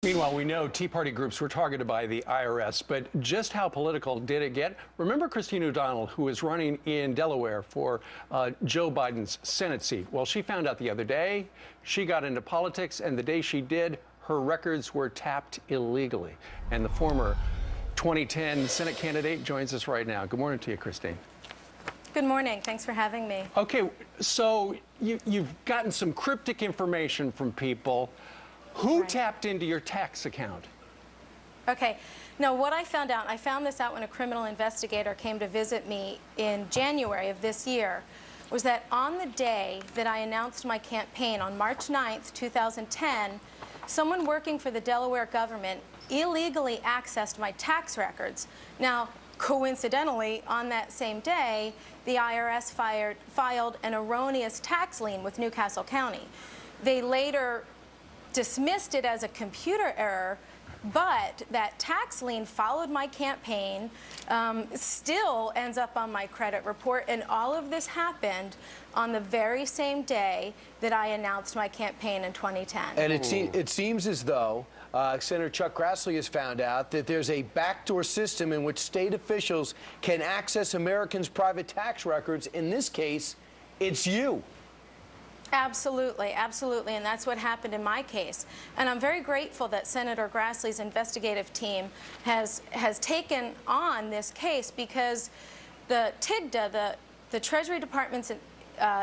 Meanwhile, we know Tea Party groups were targeted by the IRS, but just how political did it get? Remember Christine O'Donnell, who was running in Delaware for Joe Biden's Senate seat? Well, she found out the other day she got into politics, and the day she did, her records were tapped illegally. And the former 2010 Senate candidate joins us right now. Good morning to you, Christine. Good morning. Thanks for having me. Okay, so you've gotten some cryptic information from people. Who tapped into your tax account? Okay. Now, what I found this out when a criminal investigator came to visit me in January of this year, was that on the day that I announced my campaign, on March 9th, 2010, someone working for the Delaware government illegally accessed my tax records. Now, coincidentally, on that same day, the IRS filed an erroneous tax lien with Newcastle County. They later dismissed it as a computer error, but that tax lien followed my campaign, still ends up on my credit report, and all of this happened on the very same day that I announced my campaign in 2010. And it seems as though Senator Chuck Grassley has found out that there's a backdoor system in which state officials can access Americans' private tax records. In this case, it's you. Absolutely, absolutely, and that's what happened in my case. And I'm very grateful that Senator Grassley's investigative team has taken on this case, because the TIGTA, the Treasury Department's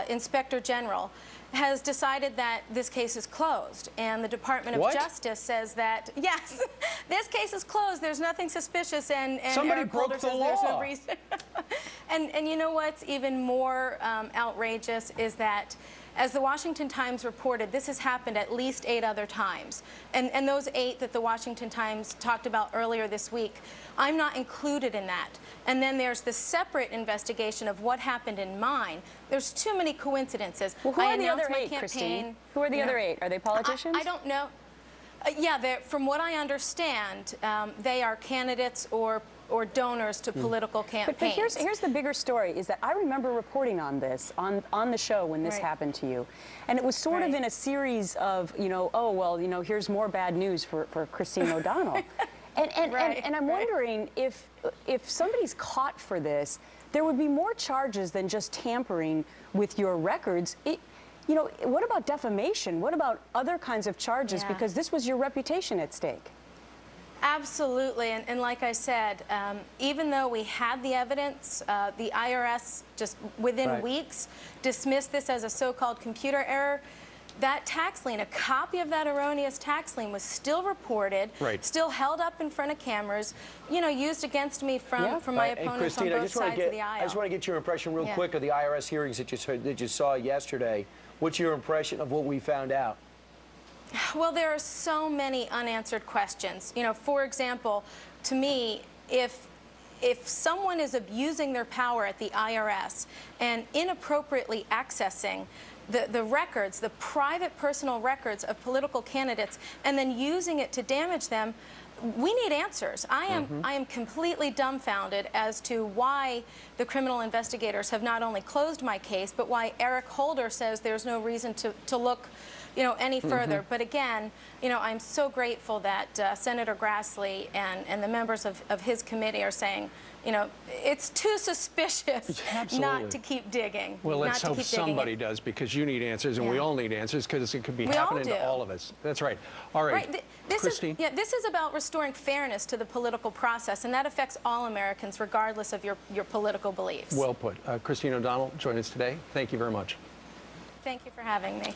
Inspector General, has decided that this case is closed, and the Department of Justice says that, yes, this case is closed, there's nothing suspicious, and somebody Eric broke Holder the says law. there's no reason. And you know what's even more outrageous is that, as the Washington Times reported, this has happened at least 8 other times. And those 8 that the Washington Times talked about earlier this week, I'm not included in that. And then there's the separate investigation of what happened in mine. There's too many coincidences. Well, who are the other 8, Christine? Who are the other 8? Are they politicians? I don't know. Yeah, from what I understand, they are candidates or donors to political campaigns. But here's the bigger story, is that I remember reporting on this on the show when this happened to you. And it was sort of in a series of, oh, well, here's more bad news for Christine O'Donnell. And I'm wondering if somebody's caught for this, there would be more charges than just tampering with your records. What about defamation? What about other kinds of charges? Because this was your reputation at stake. Absolutely, and like I said, even though we had the evidence, the IRS just within weeks dismissed this as a so-called computer error. That tax lien, a copy of that erroneous tax lien, was still reported, still held up in front of cameras, used against me from my opponents on both sides of the aisle. I just want to get your impression real quick of the IRS hearings that you saw yesterday. What's your impression of what we found out? Well, there are so many unanswered questions. For example, to me, if someone is abusing their power at the IRS and inappropriately accessing the records, the private personal records of political candidates, and then using it to damage them, we need answers. I am completely dumbfounded as to why the criminal investigators have not only closed my case, but why Eric Holder says there's no reason to look any further. But again, I'm so grateful that Senator Grassley and the members of his committee are saying, it's too suspicious not to keep digging. Well, let's hope somebody does, because you need answers, and we all need answers, because it could be happening to all of us. That's right. All right, Christine. This is about restoring fairness to the political process, and that affects all Americans, regardless of your political beliefs. Well put. Christine O'Donnell joined us today. Thank you very much. Thank you for having me.